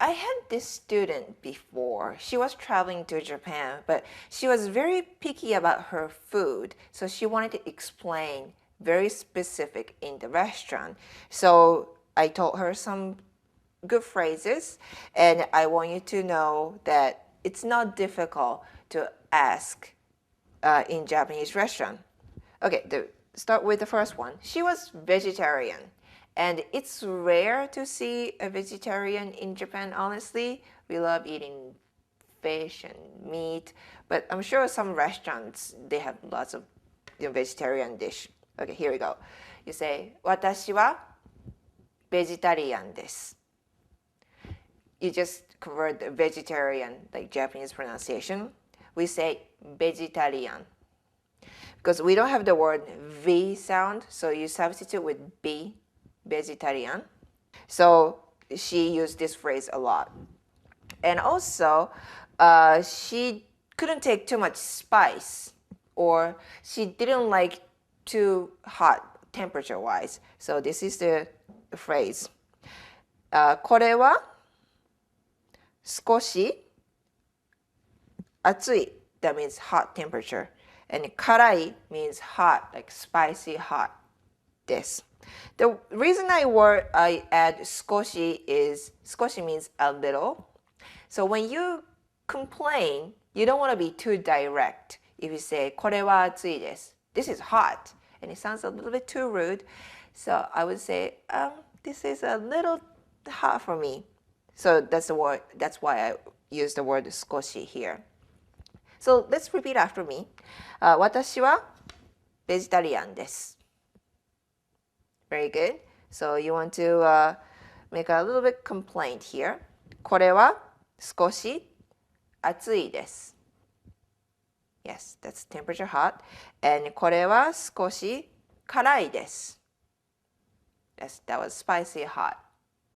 I had this student before. She was traveling to Japan, but she was very picky about her food. So she wanted to explain very specific in the restaurant. So I told her some good phrases, and I want you to know that it's not difficult to ask in Japanese restaurant. Okay, start with the first one. She was vegetarian. And it's rare to see a vegetarian in Japan, honestly. We love eating fish and meat, but I'm sure some restaurants, they have lots of vegetarian dish. Okay, here we go. You say, 私はベジタリアンです. You just convert the vegetarian, like Japanese pronunciation. We say vegetarian. Because we don't have the word V sound, so you substitute with B, vegetarian. So she used this phrase a lot. And also, she couldn't take too much spice, or she didn't like too hot temperature-wise. So this is the phrase. これは少し熱い. That means hot temperature. And 辛い means hot, like spicy hot. This. The reason I add 少し is 少し means a little. So when you complain, you don't want to be too direct. If you say これは熱いです, this is hot, and it sounds a little bit too rude. So I would say, this is a little hot for me. So that's the word. That's why I use the word 少し here. So let's repeat after me. 私はベジタリアンです. Very good. So you want to make a little bit complaint here. これは少し熱いです. Yes, that's temperature hot. And これは少し辛いです. That was spicy hot.